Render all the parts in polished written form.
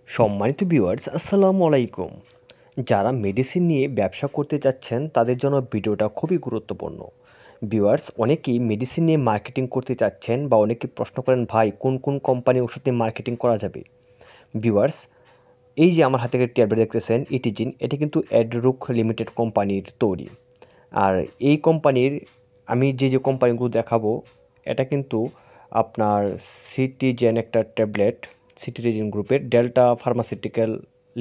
সম্মানিত ভিউয়ার্স, আসসালামু আলাইকুম। যারা মেডিসিন নিয়ে ব্যবসা করতে চাচ্ছেন তাদের জন্য ভিডিওটা খুবই গুরুত্বপূর্ণ। ভিউয়ার্স, অনেকেই মেডিসিন নিয়ে মার্কেটিং করতে চাচ্ছেন বা অনেকেই প্রশ্ন করেন, ভাই কোন কোন কোম্পানি ওষুধ নিয়ে মার্কেটিং করা যাবে। ভিউয়ার্স, এই যে আমার হাতে একটা ট্যাবলেট দেখতেছেন ইটিজিন, এটি কিন্তু অ্যাডরুক লিমিটেড কোম্পানির তৈরি। আর এই কোম্পানির আমি যে কোম্পানিগুলো দেখাবো এটা কিন্তু আপনার সিটিজেন একটা ট্যাবলেট, সিটিজেন গ্রুপের ডেল্টা ফার্মাসিউটিক্যাল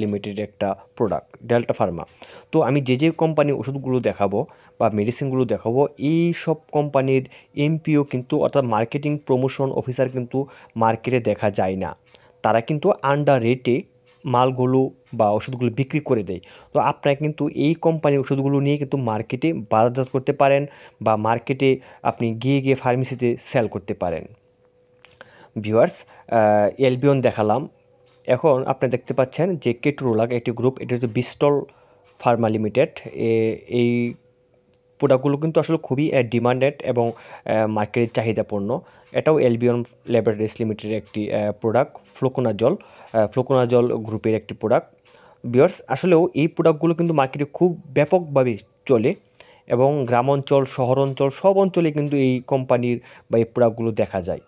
লিমিটেড একটা প্রোডাক্ট, ডেল্টা ফার্মা। তো আমি যে কোম্পানি ওষুধগুলো দেখাবো বা মেডিসিনগুলো দেখাবো, এই সব কোম্পানির এমপিও কিন্তু অর্থাৎ মার্কেটিং প্রমোশন অফিসার কিন্তু মার্কেটে দেখা যায় না। তারা কিন্তু আন্ডার রেটে মালগুলো বা ওষুধগুলো বিক্রি করে দেয়। তো আপনারা কিন্তু এই কোম্পানির ওষুধগুলো নিয়ে কিন্তু মার্কেটে বাজারজাত করতে পারেন বা মার্কেটে আপনি গিয়ে ফার্মেসিতে সেল করতে পারেন। ভিউয়ার্স, এলবিয়ন দেখালাম। এখন আপনি দেখতে পাচ্ছেন যে কেটোরোলাক একটি গ্রুপ, এটা হচ্ছে বিস্টল ফার্মা লিমিটেড। এই প্রোডাক্টগুলো কিন্তু আসলে খুবই ডিমান্ডেড এবং মার্কেটের চাহিদাপূর্ণ। এটাও এলবিয়ন ল্যাবরেটরিজ লিমিটেডের একটি প্রোডাক্ট, ফ্লোকোনাজল গ্রুপের একটি প্রোডাক্ট। ভিউয়ার্স, আসলেও এই প্রোডাক্টগুলো কিন্তু মার্কেটে খুব ব্যাপকভাবে চলে এবং গ্রাম অঞ্চল, শহর অঞ্চল সব অঞ্চলে কিন্তু এই কোম্পানির বা এই প্রোডাক্টগুলো দেখা যায়।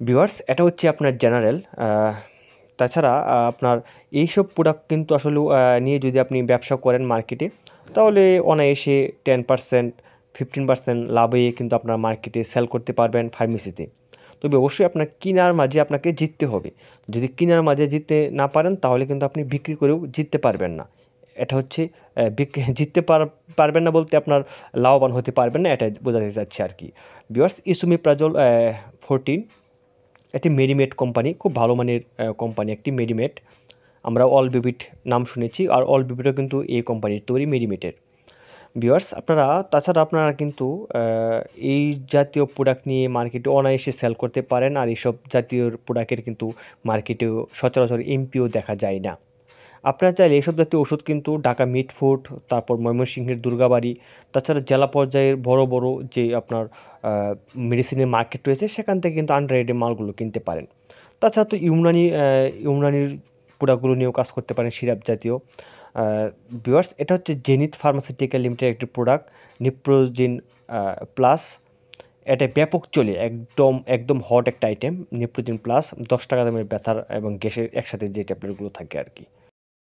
ভিউয়ার্স, এটা হচ্ছে আপনার জেনারেল। তাছাড়া আপনার এইসব প্রোডাক্ট কিন্তু আসলেও নিয়ে যদি আপনি ব্যবসা করেন মার্কেটে, তাহলে অনায়াসে 10%, 15% লাভে কিন্তু আপনার মার্কেটে সেল করতে পারবেন ফার্মেসিতে। তবে অবশ্যই আপনার কিনার মাঝে আপনাকে জিততে হবে। যদি কিনার মাঝে জিততে না পারেন তাহলে কিন্তু আপনি বিক্রি করেও জিততে পারবেন না। এটা হচ্ছে জিততে পারবেন না বলতে আপনার লাভবান হতে পারবেন না, এটাই বোঝাতে চাচ্ছি আর কি। ভিউয়ার্স, ইসোমেপ্রাজোল 14, একটি মেডিমেড কোম্পানি, খুব ভালো মানের কোম্পানি একটি মেডিমেড। আমরা অল বিবিট নাম শুনেছি, আর অল বিবিটও কিন্তু এই কোম্পানির তৈরি, মেডিমেটের। ভিউয়ার্স, তাছাড়া আপনারা কিন্তু এই জাতীয় প্রোডাক্ট নিয়ে মার্কেটে অনায়াসে সেল করতে পারেন। আর এইসব জাতীয় প্রোডাক্টের কিন্তু মার্কেটেও সচরাচর এমপিও দেখা যায় না। আপনারা চাইলে এইসব জাতীয় ওষুধ কিন্তু ঢাকা মিটফুড, তারপর ময়মনসিংহের দুর্গাবাড়ি, তাছাড়া জেলা পর্যায়ের বড় বড় যে আপনার মেডিসিনের মার্কেট রয়েছে সেখান থেকে কিন্তু আন্ডার রেটে মালগুলো কিনতে পারেন। তাছাড়া তো ইউনানির প্রোডাক্টগুলো নিয়েও কাজ করতে পারেন, সিরাপ জাতীয়। ভিউয়ার্স, এটা হচ্ছে জেনিথ ফার্মাসিউটিক্যাল লিমিটেড একটি প্রোডাক্ট, নিপ্রোজিন প্লাস। এটা ব্যাপক চলে, একদম একদম হট একটা আইটেম, নিপ্রোজিন প্লাস। 10 টাকা দামের ব্যথার এবং গ্যাসের একসাথে যে ট্যাবলেটগুলো থাকে আর কি।